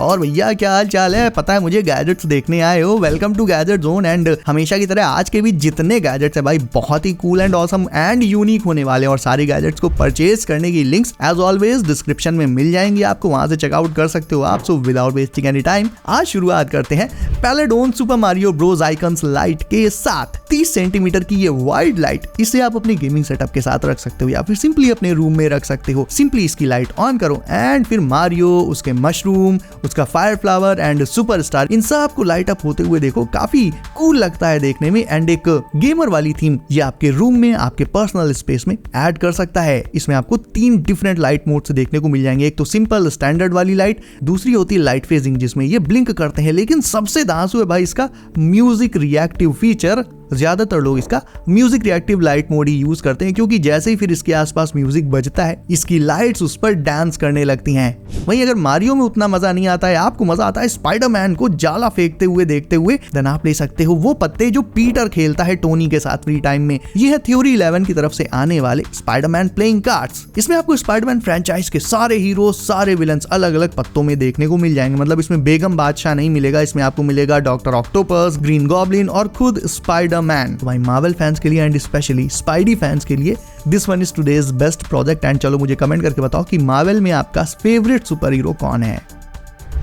और भैया क्या हाल चाल है? पता है मुझे गैजेट्स देखने आए हो। Welcome to gadget zone. And हमेशा की तरह आज के भी जितने गैजेट्स है भाई बहुत ही cool and awesome and unique होने वाले हैं और सारे गैजेट्स को परचेज करने की लिंक्स एज ऑलवेज डिस्क्रिप्शन में मिल जाएंगी, आपको वहां से चेकआउट कर सकते हो आप। So without wasting any time आज शुरुआत करते हैं पेलेडोन super Mario bros icons light के साथ। 30 सेंटीमीटर की ये वाइड लाइट, इसे आप अपने गेमिंग सेटअप के साथ रख सकते हो या फिर सिंपली अपने रूम में रख सकते हो। सिंपली इसकी लाइट ऑन करो एंड फिर मारियो, उसके मशरूम, उसका फायर फ्लावर एंड सुपरस्टार, इन सब को लाइट अप होते हुए देखो। काफी कूल लगता है देखने में एंड एक गेमर वाली थीम ये आपके रूम में, आपके पर्सनल स्पेस में ऐड कर सकता है। इसमें आपको 3 डिफरेंट लाइट मोड्स देखने को मिल जाएंगे। एक तो सिंपल स्टैंडर्ड वाली लाइट, दूसरी होती है लाइट फेजिंग जिसमें ये ब्लिंक करते हैं, लेकिन सबसे दांसू है भाई इसका म्यूजिक रिएक्टिव फीचर। ज्यादातर लोग इसका म्यूजिक रिएक्टिव लाइट मोड ही यूज करते हैं क्योंकि जैसे ही फिर इसके आसपास म्यूजिक बजता है इसकी लाइट्स उस पर डांस करने लगती हैं। वहीं अगर मारियो में उतना मजा नहीं आता है, आपको मजा आता है स्पाइडरमैन को जाला फेंकते हुए देखते हुए, देन आप ले सकते हो वो पत्ते जो पीटर खेलता है टोनी के साथ फ्री टाइम में। ये है थ्योरी 11 की तरफ से आने वाले स्पाइडरमैन प्लेइंग कार्ड्स। इसमें आपको स्पाइडरमैन फ्रेंचाइज के सारे हीरो, सारे विलन्स अलग अलग पत्तों में देखने को मिल जाएंगे। मतलब इसमें बेगम बादशाह नहीं मिलेगा, इसमें आपको मिलेगा डॉक्टर ऑक्टोपस, ग्रीन गॉब्लिन और खुद स्पाइडरमैन। तो भाई मार्वल फैंस के लिए एंड स्पेशली स्पाइडी फैंस के लिए this one is today's best project. And चलो मुझे कमेंट करके बताओ कि मार्वल में आपका फेवरेट सुपर हीरो कौन है।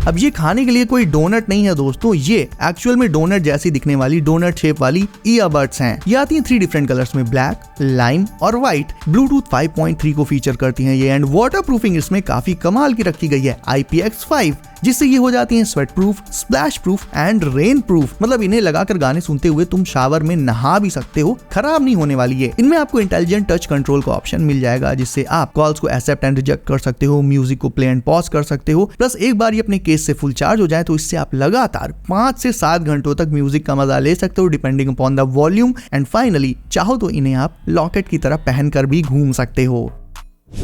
अब ये खाने के लिए कोई डोनट नहीं है दोस्तों, ये एक्चुअल में डोनट जैसी दिखने वाली डोनट शेप वाली ईयरबड्स हैं। ये आती हैं 3 डिफरेंट कलर्स में, ब्लैक, लाइम और व्हाइट। ब्लूटूथ 5.3 को फीचर करती हैं ये एंड वाटर प्रूफिंग इसमें काफी कमाल की रखी गई है, IPX5, जिससे ये हो जाती हैं sweat proof, splash proof and rain proof. मतलब इन्हें लगाकर गाने सुनते हुए तुम शावर में नहा भी सकते हो, खराब नहीं होने वाली है। इनमें आपको इंटेलिजेंट टच कंट्रोल का ऑप्शन मिल जाएगा जिससे आप कॉल्स को एक्सेप्ट एंड रिजेक्ट कर सकते हो, म्यूजिक को प्ले एंड पॉज कर सकते हो। प्लस एक बार ये अपने केस से फुल चार्ज हो जाए तो इससे आप लगातार 5 से 7 घंटों तक म्यूजिक का मजा ले सकते हो depending upon the volume. And finally चाहो तो इन्हें आप लॉकेट की तरह पहनकर भी घूम सकते हो।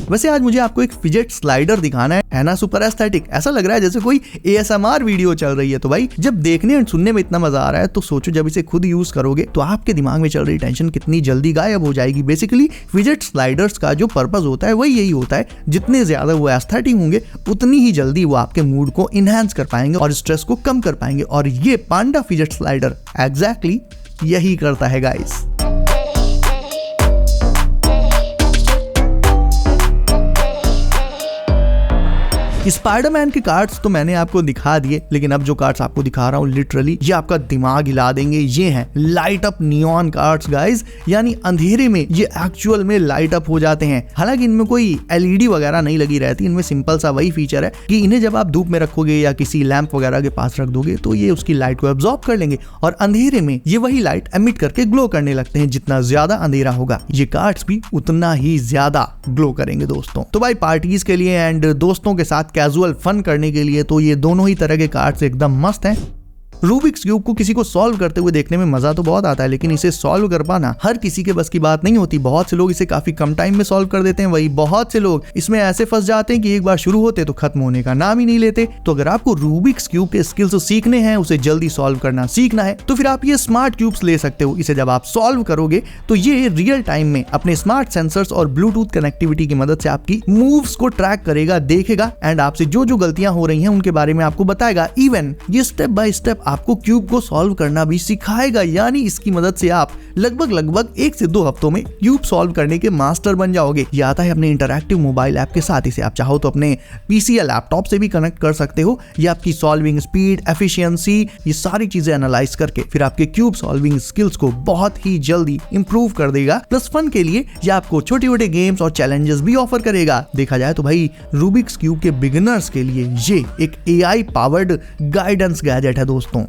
वैसे आज मुझे आपको एक फिजेट स्लाइडर दिखाना है ना, सुपर एस्थेटिक। ऐसा लग रहा है जैसे कोई ASMR वीडियो चल रही है। तो भाई जब देखने और सुनने में इतना मजा आ रहा है तो सोचो जब इसे खुद यूज करोगे तो आपके दिमाग में चल रही टेंशन कितनी जल्दी गायब हो जाएगी। बेसिकली फिजेट स्लाइडर्स का जो पर्पस होता है वही यही होता है, जितने ज्यादा वो एस्थेटिक होंगे उतनी ही जल्दी वो आपके मूड को इनहेंस कर पाएंगे और स्ट्रेस को कम कर पाएंगे। और ये पांडा फिजेट स्लाइडर एग्जैक्टली यही करता है गाइस। स्पाइडरमैन के कार्ड्स तो मैंने आपको दिखा दिए, लेकिन अब जो कार्ड्स आपको दिखा रहा हूँ लिटरली ये आपका दिमाग हिला देंगे। ये हैं light up neon cards guys, यानी अंधेरे में ये एक्चुअल में लाइट अप हो जाते हैं। हालांकि इनमें कोई LED वगैरह नहीं लगी रहती, इनमें सिंपल सा वही फीचर है कि इन्हें जब आप धूप में रखोगे या किसी लैंप वगैरह के पास रख दोगे तो ये उसकी लाइट को एब्जॉर्ब कर लेंगे और अंधेरे में ये वही लाइट एमिट करके ग्लो करने लगते हैं। जितना ज्यादा अंधेरा होगा ये कार्ड्स भी उतना ही ज्यादा ग्लो करेंगे दोस्तों। तो भाई पार्टीज के लिए एंड दोस्तों के साथ कैजुअल फन करने के लिए तो ये दोनों ही तरह के कार्ड्स एकदम मस्त हैं। रूबिक्स क्यूब को किसी को सॉल्व करते हुए देखने में मजा तो बहुत आता है, लेकिन इसे सॉल्व कर पाना हर किसी के बस की बात नहीं होती। बहुत से लोग इसे काफी कम टाइम में सॉल्व कर देते हैं, वही बहुत से लोग इसमें ऐसे फंस जाते हैं कि एक बार शुरू होते तो खत्म होने का नाम ही नहीं लेते। तो अगर आपको रूबिक्स क्यूब के स्किल्स सीखने हैं, उसे जल्दी सॉल्व करना सीखना है, तो फिर आप ये स्मार्ट क्यूब्स ले सकते हो। इसे जब आप सॉल्व करोगे तो ये रियल टाइम में अपने स्मार्ट सेंसर्स और ब्लूटूथ कनेक्टिविटी की मदद से आपकी मूव्स को ट्रैक करेगा, देखेगा एंड आपसे जो जो गलतियां हो रही हैं उनके बारे में आपको बताएगा। इवन ये स्टेप बाय स्टेप आपको क्यूब को सॉल्व करना भी सिखाएगा, यानी इसकी मदद से आप लगभग 1 से 2 हफ्तों में क्यूब सॉल्व करने के मास्टर बन जाओगे। ये आता है अपने इंटरैक्टिव मोबाइल ऐप के साथ। इसे आप चाहो तो अपने PC या लैपटॉप से भी कनेक्ट कर सकते हो। ये आपकी सॉल्विंग स्पीड, एफिशिएंसी, ये सारी चीजें एनालाइज करके फिर आपके क्यूब सॉल्विंग स्किल्स को बहुत ही जल्दी इंप्रूव कर देगा। प्लस फन के लिए ये आपको छोटे छोटे गेम्स और चैलेंजेस भी ऑफर करेगा। देखा जाए तो भाई रूबिक्स क्यूब के बिगिनर्स के लिए ये एक AI पावर्ड गाइडेंस गैजेट है दोस्तों।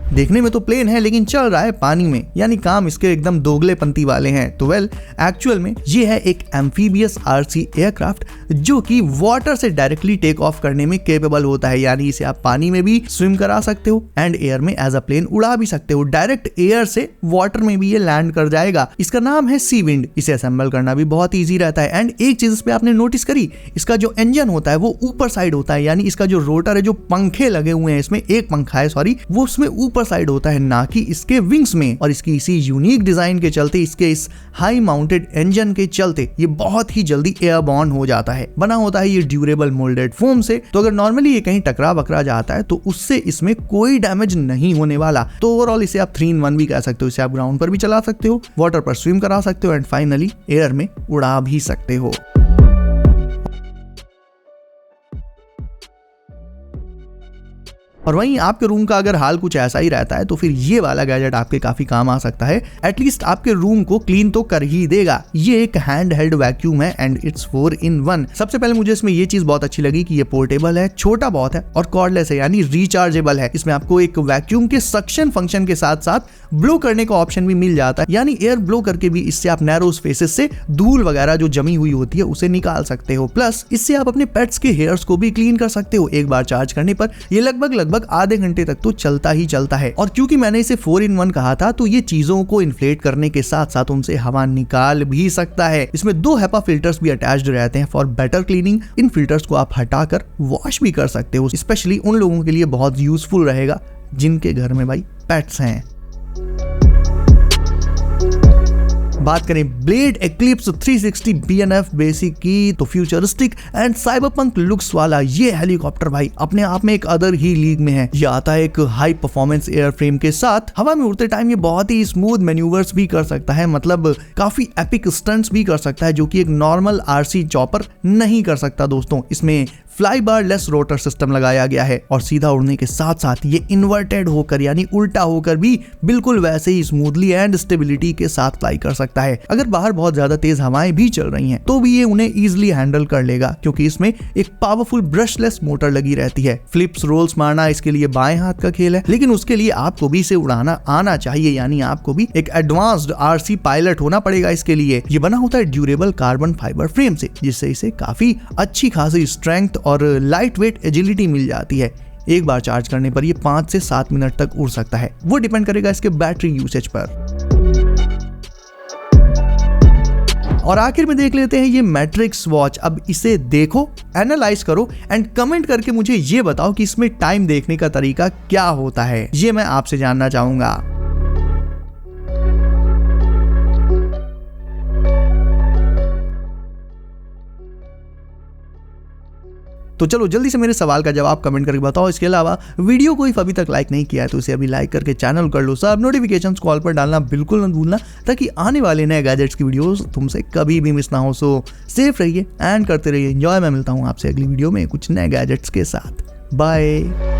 देखने में तो प्लेन है लेकिन चल रहा है पानी में, यानी काम इसके एकदम दोगले पंती वाले हैं। तो वेल एक्चुअल में ये है एक एम्फीबियस RC एयरक्राफ्ट जो कि वाटर से डायरेक्टली टेक ऑफ करने में केपेबल होता है, यानी इसे आप पानी में भी स्विम करा सकते हो एंड एयर में एज अ प्लेन उड़ा भी सकते हो। डायरेक्ट एयर से वाटर में भी ये लैंड कर जाएगा। इसका नाम है सी विंड। इसे असेंबल करना भी बहुत ईजी रहता है एंड एक चीज इस पे आपने नोटिस करी, इसका जो इंजन होता है वो ऊपर साइड होता है, यानी इसका जो रोटर है, जो पंखे लगे हुए हैं, इसमें एक पंखा है सॉरी, वो उसमें ऊपर साइड होता है, ना कि इसके विंग्स में। और इसकी इसी यूनिक डिजाइन के चलते, इसके इस हाई माउंटेड इंजन के चलते ये बहुत ही जल्दी एयरबॉर्न हो जाता है। बना होता है ये ड्यूरेबल मोल्डेड फोम से, तो अगर नॉर्मली ये कहीं टकरा बकरा जाता है तो उससे इसमें कोई डैमेज नहीं होने वाला। तो ओवरऑल इसे आप 3-in-1 भी कह सकते हो। इसे आप ग्राउंड पर भी चला सकते हो, वाटर पर स्विम करा सकते हो एंड फाइनली एयर में उड़ा भी सकते हो। और वहीं आपके रूम का अगर हाल कुछ ऐसा ही रहता है तो फिर ये वाला गैजेट आपके काफी काम आ सकता है। एटलीस्ट आपके रूम को क्लीन तो कर ही देगा। ये एक हैंड हेल्ड वैक्यूम है एंड इट्स 4-in-1। सबसे पहले मुझे इसमें ये चीज बहुत अच्छी लगी कि ये पोर्टेबल है, छोटा बहुत है और कॉर्डलेस है, यानी रिचार्जेबल है। इसमें आपको एक वैक्यूम के सक्शन फंक्शन के साथ साथ ब्लो करने का ऑप्शन भी मिल जाता है, यानी एयर ब्लो करके भी इससे आप नैरो स्पेसेस से धूल वगैरह जो जमी हुई होती है उसे निकाल सकते हो। प्लस इससे आप अपने पेट्स के हेयर्स को भी क्लीन कर सकते हो। एक बार चार्ज करने पर ये लगभग आधे घंटे तक तो चलता ही चलता है। और क्योंकि मैंने इसे 4-in-1 कहा था तो ये चीजों को इन्फ्लेट करने के साथ साथ उनसे हवा निकाल भी सकता है। इसमें 2 HEPA फिल्टर्स भी अटैच्ड रहते हैं for better cleaning. In filters को आप हटाकर वॉश भी कर सकते हो। स्पेशली उन लोगों के लिए बहुत यूजफुल रहेगा जिनके घर में भाई पेट्स हैं। बात करें ब्लेड एक्लिप्स 360 BNF बेसिक की तो फ्यूचरिस्टिक एंड साइबरपंक लुक्स वाला ये हेलीकॉप्टर भाई अपने आप में एक अदर ही लीग में है। ये आता है एक हाई परफॉर्मेंस एयर फ्रेम के साथ। हवा में उड़ते टाइम ये बहुत ही स्मूथ मैन्यूवर्स भी कर सकता है, मतलब काफी एपिक स्टंट्स भी कर सकता है जो कि एक नॉर्मल RC चॉपर नहीं कर सकता दोस्तों। इसमें फ्लाई बार लेस रोटर सिस्टम लगाया गया है और सीधा उड़ने के साथ साथ ये इन्वर्टेड होकर यानी उल्टा होकर भी बिल्कुल वैसे ही स्मूथली एंड स्टेबिलिटी के साथ फ्लाई कर सकता है। अगर बाहर बहुत ज्यादा तेज हवाएं भी चल रही हैं तो भी ये उन्हें इजीली हैंडल कर लेगा क्योंकि इसमें एक पावरफुल ब्रशलेस मोटर लगी रहती है। फ्लिप्स रोल्स मारना इसके लिए बाएं हाथ का खेल है, लेकिन उसके लिए आपको भी इसे उड़ाना आना चाहिए, यानी आपको भी एक एडवांस्ड RC पायलट होना पड़ेगा इसके लिए। ये बना होता है ड्यूरेबल कार्बन फाइबर फ्रेम से, जिससे इसे काफी अच्छी खासी स्ट्रेंथ और लाइट वेट एजिलिटी मिल जाती है। एक बार चार्ज करने पर ये 5 से 7 मिनट तक उड़ सकता है। वो डिपेंड करेगा इसके बैटरी यूसेज पर। और आखिर में देख लेते हैं ये मैट्रिक्स वॉच। अब इसे देखो, एनालाइज करो एंड कमेंट करके मुझे ये बताओ कि इसमें टाइम देखने का तरीका क्या होता है। ये मैं आपसे जानना चाहूंगा। तो चलो जल्दी से मेरे सवाल का जवाब कमेंट करके बताओ। इसके अलावा वीडियो को अभी तक लाइक नहीं किया है तो इसे अभी लाइक करके चैनल कर लो। सब नोटिफिकेशंस कॉल पर डालना बिल्कुल न भूलना ताकि आने वाले नए गैजेट्स की वीडियोस तुमसे कभी भी मिस ना हो। सो सेफ रहिए एंड करते रहिए एंजॉय। मैं मिलता हूँ आपसे अगली वीडियो में कुछ नए गैजेट्स के साथ। बाय।